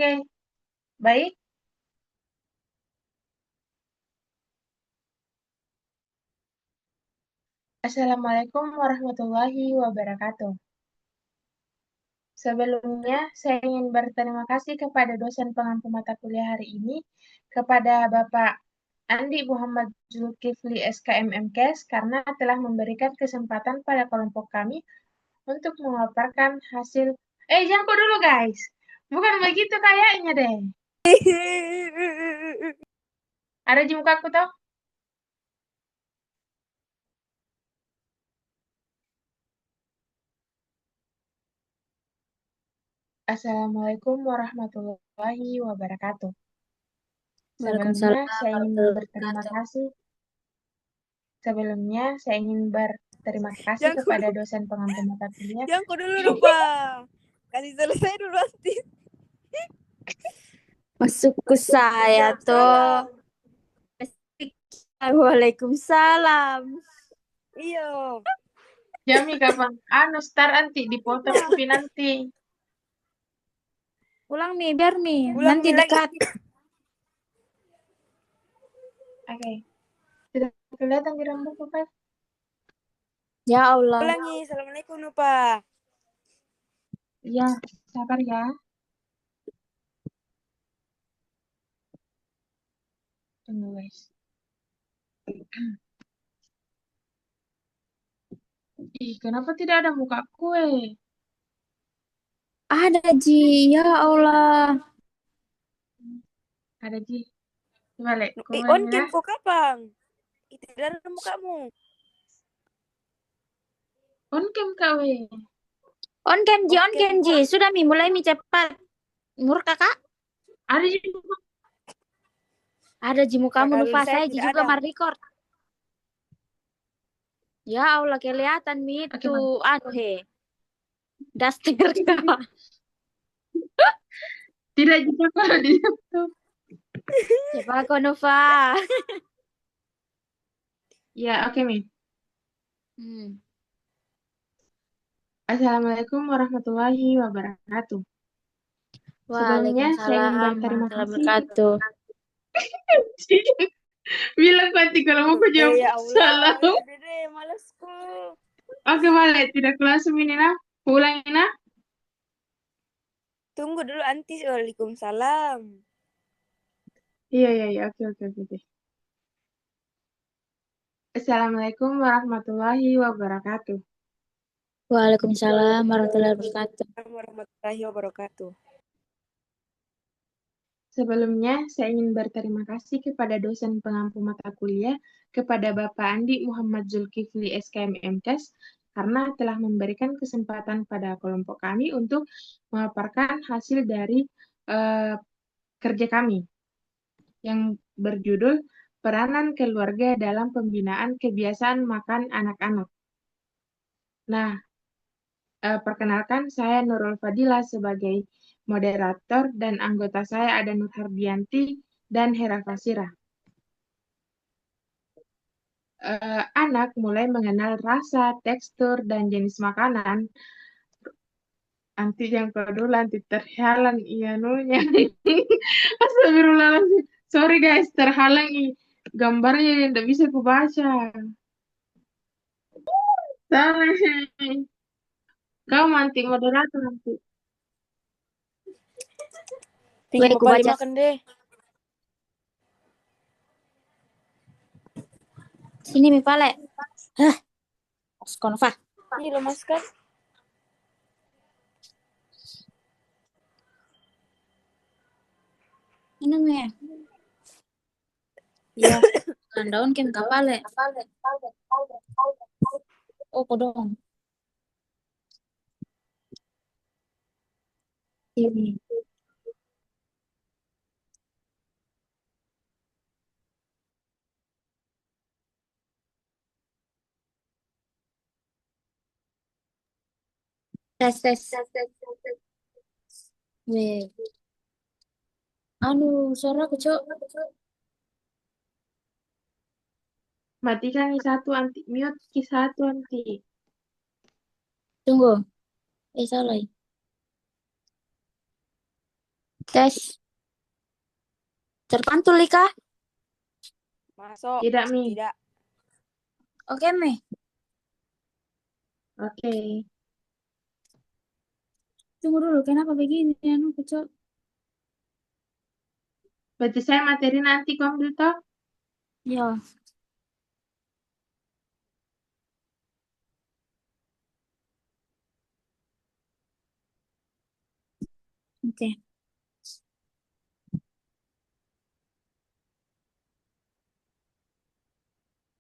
Oke, baik. Assalamualaikum warahmatullahi wabarakatuh. Sebelumnya, saya ingin berterima kasih kepada dosen pengampu mata kuliah hari ini, kepada Bapak Andi Muhammad Zulkifli SKM MKes, karena telah memberikan kesempatan pada kelompok kami untuk memaparkan hasil. Jangan dulu guys. Bukan begitu kayaknya deh. Ada di mukaku toh? Assalamualaikum warahmatullahi wabarakatuh. Waalaikumsalam Sebelumnya, saya ingin warahmatullahi berterima wabarakatuh. kasih. Sebelumnya, saya ingin berterima kasih Jangan kepada dulu, dosen pengampu mata kuliah. jangan dulu lupa. Kasih selesai dulu nanti. Masuk ke saya tuh. Waalaikumsalam. Iya. Jami kapan? Start nanti dipotong tapi nanti. Ulang nih, biar nih. Ulang Nanti nih lagi. dekat. Oke. Tidak kelihatan di rambutku kan? Ya Allah. Ulangi. Assalamualaikum lupa. Ya, sabar ya. Tunggu guys. Ih, kenapa tidak ada mukaku Ada Ji, ya Allah. Ada Ji. Balik, On kembali ya. cam kok kapan? Itu dari mukamu. On cam kau On cam Ji, on Oke, cam Ji. Sudah Mi, mulai Mi cepat. Mur kakak. Ada Ji. Ada Ji mukamu kalau Nufa. saya Saya Ji tidak juga ada. mau record. Ya Allah, kelihatan Mi Oke, itu. Bang. He. Daster kak. Tidak juga kalau di YouTube. Siapa kau Nufa? Ya, oke, Mi. Hmm. Assalamualaikum warahmatullahi wabarakatuh. Sebelumnya, saya ingin Waalaikumsalam berterima warahmatullahi kasih. wabarakatuh. Bilang nanti kalau mau aku jawab Ya Allah. salah. Ya deh, malasku. Oke, balik. Tidak kelas ini nah. Ulangi nah. Tunggu dulu anti. Waalaikumsalam. Iya, iya, iya. Oke, oke, oke, oke. Assalamualaikum warahmatullahi wabarakatuh. Waalaikumsalam warahmatullahi wabarakatuh. Warahmatullahi wabarakatuh. Sebelumnya, saya ingin berterima kasih kepada dosen pengampu mata kuliah, kepada Bapak Andi Muhammad Zulkifli SKM MKes, karena telah memberikan kesempatan pada kelompok kami untuk memaparkan hasil dari eh, kerja kami yang berjudul Peranan Keluarga dalam Pembinaan Kebiasaan Makan Anak-anak. Nah, perkenalkan saya Nurul Fadila sebagai moderator dan anggota saya ada Nur Hardianti dan Hera Fasira. Anak mulai mengenal rasa, tekstur, dan jenis makanan. Nanti yang kedua nanti terhalang iya nunya. Astagfirullahaladzim. Sorry guys, terhalang gambarnya yang tidak bisa kubaca. Sorry. Kau nanti moderator nanti. Pinjam Weh, ku Bapak baca makan deh. sini Mi Pale. Hah, Konfa. Ini lemas kan? Ini Mi. Iya. Kan daun kem kapale. Oh, kodong. Ini. Tes, tes. Weh. Anu, suara aku, Cok. Matikan satu anti mute satu anti. Tunggu. Salah. Tes. Terpantul, Lika? Masuk. Tidak, Mi. Tidak. Oke, Mei. Oke. Tunggu dulu, kenapa begini? Anu, kecil. Berarti saya materi nanti ambil toh? Ya, oke.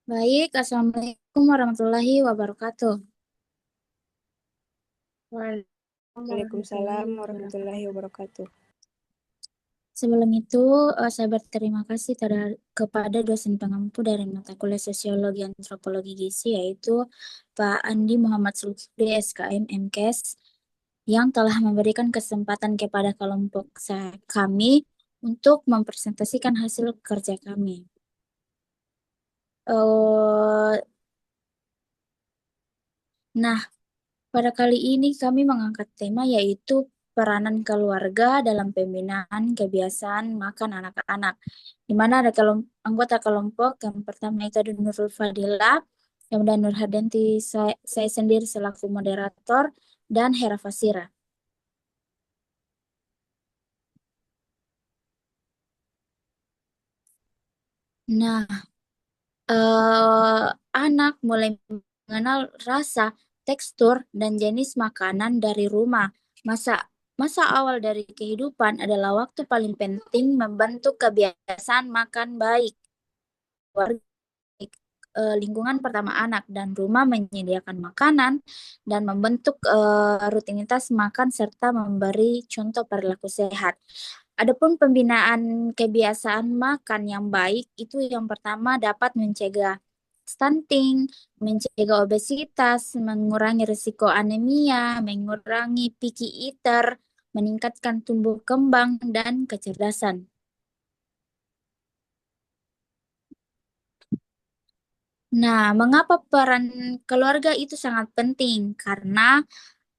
Baik, Assalamualaikum warahmatullahi wabarakatuh. Waalaikumsalam warahmatullahi wabarakatuh. Sebelum itu, saya berterima kasih kepada dosen pengampu dari mata kuliah Sosiologi Antropologi Gizi, yaitu Pak Andi Muhammad Sulfi SKM MKes, yang telah memberikan kesempatan kepada kelompok kami untuk mempresentasikan hasil kerja kami. Nah, pada kali ini kami mengangkat tema yaitu peranan keluarga dalam pembinaan kebiasaan makan anak-anak. Di mana ada anggota kelompok, yang pertama itu ada Nurul Fadila, kemudian Nur Hardanti, saya sendiri selaku moderator, dan Hera Fasira. Nah, anak mulai mengenal rasa, tekstur, dan jenis makanan dari rumah. Masa awal dari kehidupan adalah waktu paling penting membentuk kebiasaan makan baik. Lingkungan pertama anak dan rumah menyediakan makanan dan membentuk rutinitas makan serta memberi contoh perilaku sehat. Adapun pembinaan kebiasaan makan yang baik itu yang pertama dapat mencegah stunting, mencegah obesitas, mengurangi risiko anemia, mengurangi picky eater, meningkatkan tumbuh kembang dan kecerdasan. Nah, mengapa peran keluarga itu sangat penting? Karena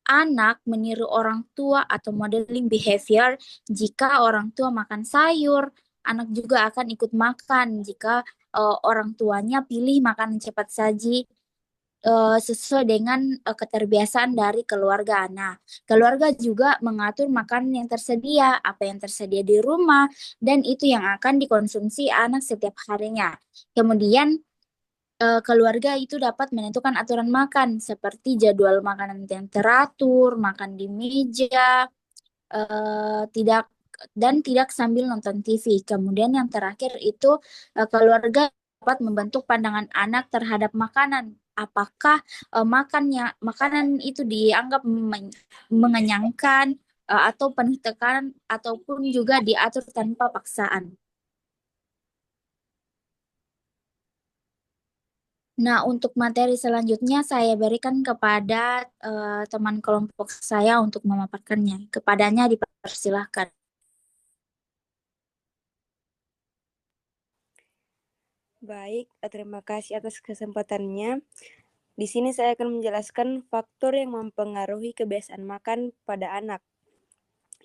anak meniru orang tua atau modeling behavior. Jika orang tua makan sayur, anak juga akan ikut makan. Jika orang tuanya pilih makanan cepat saji sesuai dengan keterbiasaan dari keluarga. Nah, keluarga juga mengatur makanan yang tersedia, apa yang tersedia di rumah, dan itu yang akan dikonsumsi anak setiap harinya. Kemudian keluarga itu dapat menentukan aturan makan seperti jadwal makanan yang teratur, makan di meja, tidak tidak sambil nonton TV. Kemudian yang terakhir itu keluarga dapat membentuk pandangan anak terhadap makanan. Apakah makanan itu dianggap mengenyangkan atau penuh tekanan ataupun juga diatur tanpa paksaan. Nah, untuk materi selanjutnya saya berikan kepada teman kelompok saya untuk memaparkannya. Kepadanya dipersilahkan. Baik, terima kasih atas kesempatannya. Di sini saya akan menjelaskan faktor yang mempengaruhi kebiasaan makan pada anak.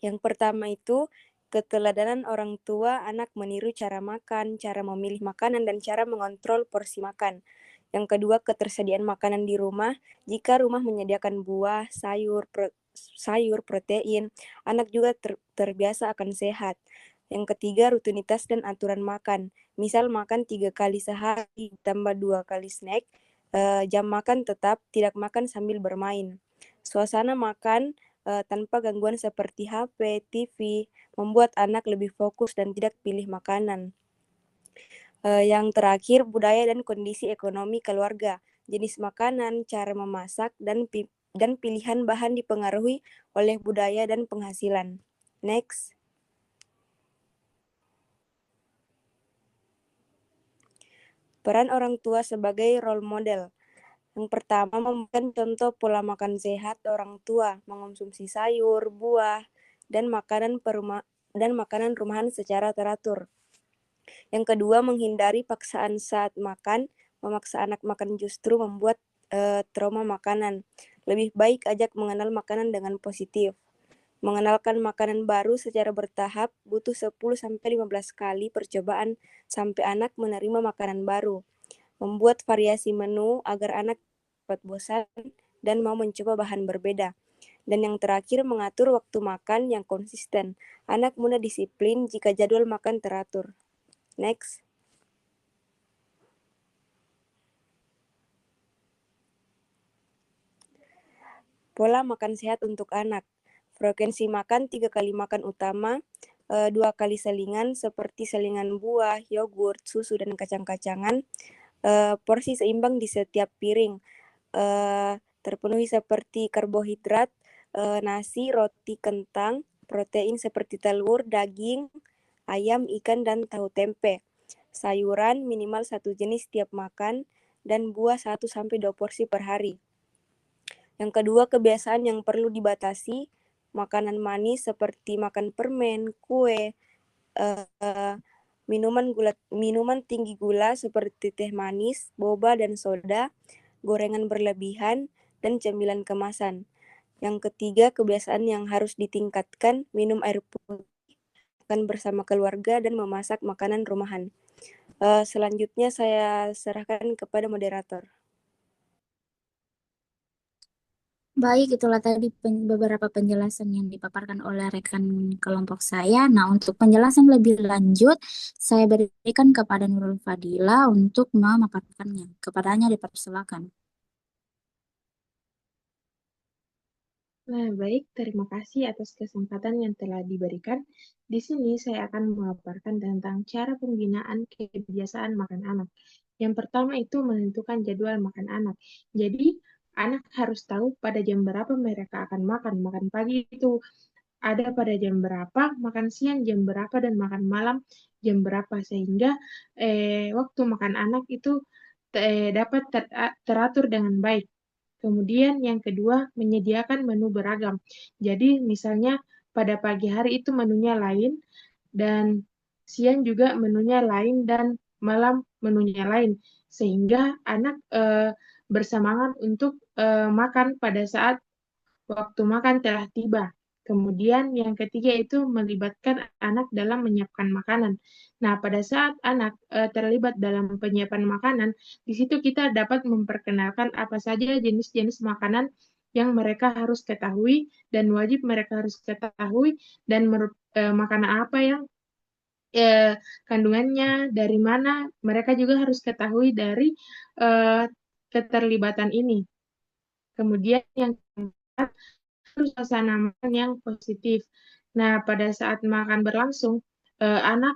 Yang pertama itu, keteladanan orang tua anak meniru cara makan, cara memilih makanan, dan cara mengontrol porsi makan. Yang kedua, ketersediaan makanan di rumah. Jika rumah menyediakan buah, sayur, protein, anak juga terbiasa akan sehat. Yang ketiga, rutinitas dan aturan makan. Misal makan 3 kali sehari, tambah 2 kali snack, jam makan tetap, tidak makan sambil bermain. Suasana makan tanpa gangguan seperti HP, TV, membuat anak lebih fokus dan tidak pilih makanan. Yang terakhir, budaya dan kondisi ekonomi keluarga, jenis makanan, cara memasak, dan pilihan bahan dipengaruhi oleh budaya dan penghasilan. Next. Peran orang tua sebagai role model. Yang pertama, memberikan contoh pola makan sehat orang tua, mengonsumsi sayur, buah, dan makanan rumahan secara teratur. Yang kedua, menghindari paksaan saat makan. Memaksa anak makan justru membuat trauma makanan. Lebih baik ajak mengenal makanan dengan positif. Mengenalkan makanan baru secara bertahap butuh 10-15 kali percobaan sampai anak menerima makanan baru. Membuat variasi menu agar anak cepat bosan dan mau mencoba bahan berbeda. Dan yang terakhir, mengatur waktu makan yang konsisten. Anak mudah disiplin jika jadwal makan teratur. Next. Pola makan sehat untuk anak. Frekuensi makan 3 kali makan utama, 2 kali selingan seperti selingan buah, yogurt, susu, dan kacang-kacangan. Porsi seimbang di setiap piring. Terpenuhi seperti karbohidrat, nasi, roti, kentang, protein seperti telur, daging, ayam, ikan, dan tahu tempe. Sayuran minimal 1 jenis setiap makan, dan buah 1-2 porsi per hari. Yang kedua, kebiasaan yang perlu dibatasi, makanan manis seperti makan permen, kue, minuman tinggi gula seperti teh manis, boba, dan soda, gorengan berlebihan, dan cemilan kemasan. Yang ketiga, kebiasaan yang harus ditingkatkan, minum air putih, makan bersama keluarga, dan memasak makanan rumahan. Selanjutnya saya serahkan kepada moderator. Baik, itulah tadi beberapa penjelasan yang dipaparkan oleh rekan kelompok saya. Nah, untuk penjelasan lebih lanjut, saya berikan kepada Nurul Fadila untuk memaparkannya. Kepadanya dipersilakan. Nah, baik, terima kasih atas kesempatan yang telah diberikan. Di sini saya akan memaparkan tentang cara pembinaan kebiasaan makan anak. Yang pertama itu menentukan jadwal makan anak. Jadi, anak harus tahu pada jam berapa mereka akan makan. Makan pagi itu ada pada jam berapa, makan siang jam berapa, dan makan malam jam berapa. Sehingga waktu makan anak itu dapat teratur dengan baik. Kemudian yang kedua, menyediakan menu beragam. Jadi misalnya pada pagi hari itu menunya lain, dan siang juga menunya lain, dan malam menunya lain. Sehingga anak bersemangat untuk makan pada saat waktu makan telah tiba. Kemudian yang ketiga itu melibatkan anak dalam menyiapkan makanan. Nah, pada saat anak terlibat dalam penyiapan makanan, di situ kita dapat memperkenalkan apa saja jenis-jenis makanan yang mereka harus ketahui dan wajib mereka harus ketahui, dan makanan apa yang eh, kandungannya dari mana mereka juga harus ketahui dari eh, keterlibatan ini. Kemudian yang keempat, suasana makan yang positif. Nah, pada saat makan berlangsung, anak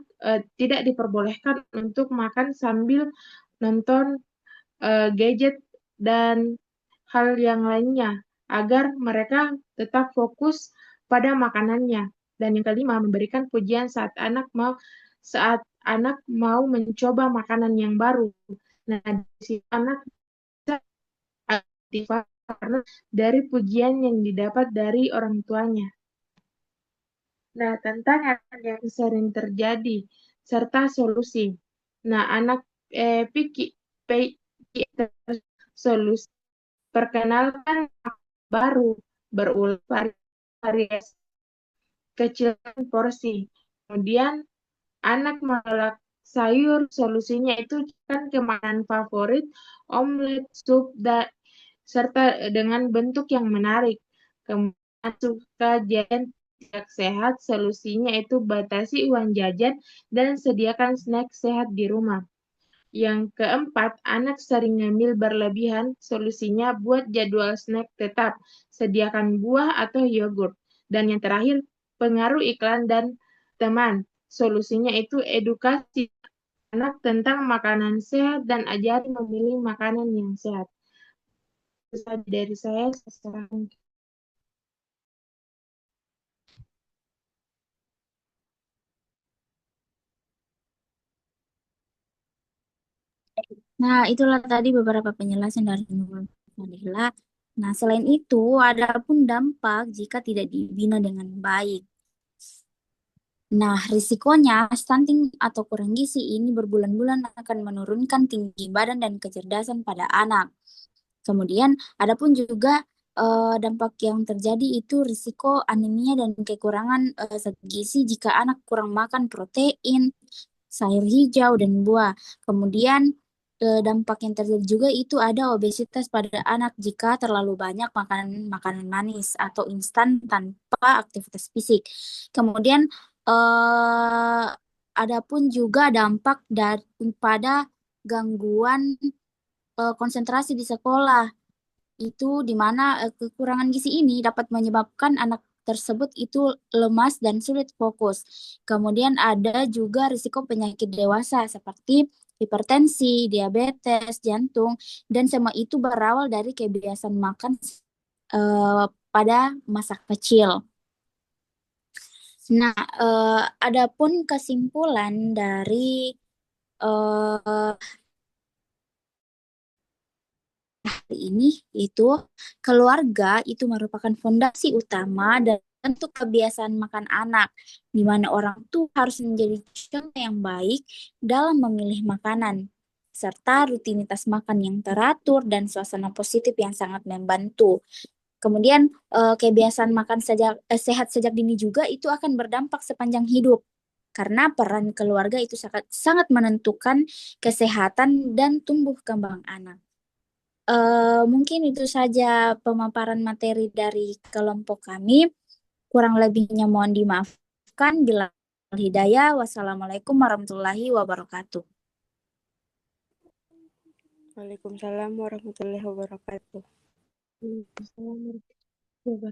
tidak diperbolehkan untuk makan sambil nonton gadget dan hal yang lainnya, agar mereka tetap fokus pada makanannya. Dan yang kelima, memberikan pujian saat anak mau mencoba makanan yang baru. Nah, di situ anak bisa aktif karena dari pujian yang didapat dari orang tuanya. Nah, tantangan yang sering terjadi serta solusi. Nah, anak pikir solusi, perkenalkan baru, berulang variasi, kecilkan porsi. Kemudian anak menolak sayur, solusinya itu kan ke makanan favorit, omelet, sup, dan serta dengan bentuk yang menarik. Kemudian suka jajan tidak sehat, solusinya itu batasi uang jajan dan sediakan snack sehat di rumah. Yang keempat, anak sering ngemil berlebihan, solusinya buat jadwal snack tetap, sediakan buah atau yogurt. Dan yang terakhir, pengaruh iklan dan teman, solusinya itu edukasi anak tentang makanan sehat dan ajari memilih makanan yang sehat. Itu saja dari saya serahkan. Nah, itulah tadi beberapa penjelasan dari Nurul Fadila. Nah, selain itu, ada pun dampak jika tidak dibina dengan baik. Nah, risikonya stunting atau kurang gizi ini berbulan-bulan akan menurunkan tinggi badan dan kecerdasan pada anak. Kemudian, ada pun juga dampak yang terjadi itu risiko anemia dan kekurangan zat gizi jika anak kurang makan protein, sayur hijau, dan buah. Kemudian dampak yang terjadi juga itu ada obesitas pada anak jika terlalu banyak makanan makanan manis atau instan tanpa aktivitas fisik. Kemudian eh, ada pun juga dampak pada gangguan konsentrasi di sekolah itu di mana kekurangan gizi ini dapat menyebabkan anak tersebut itu lemas dan sulit fokus. Kemudian ada juga risiko penyakit dewasa seperti hipertensi, diabetes, jantung, dan semua itu berawal dari kebiasaan makan pada masa kecil. Nah, adapun kesimpulan dari eh, hari ini itu keluarga itu merupakan fondasi utama dan untuk kebiasaan makan anak, di mana orang tua harus menjadi contoh yang baik dalam memilih makanan, serta rutinitas makan yang teratur dan suasana positif yang sangat membantu. Kemudian kebiasaan makan sehat sejak dini juga itu akan berdampak sepanjang hidup. Karena peran keluarga itu sangat sangat menentukan kesehatan dan tumbuh kembang anak. Mungkin itu saja pemaparan materi dari kelompok kami. Kurang lebihnya mohon dimaafkan. Bila hidayah. Wassalamualaikum warahmatullahi wabarakatuh. Waalaikumsalam warahmatullahi wabarakatuh. Waalaikumsalam warahmatullahi wabarakatuh.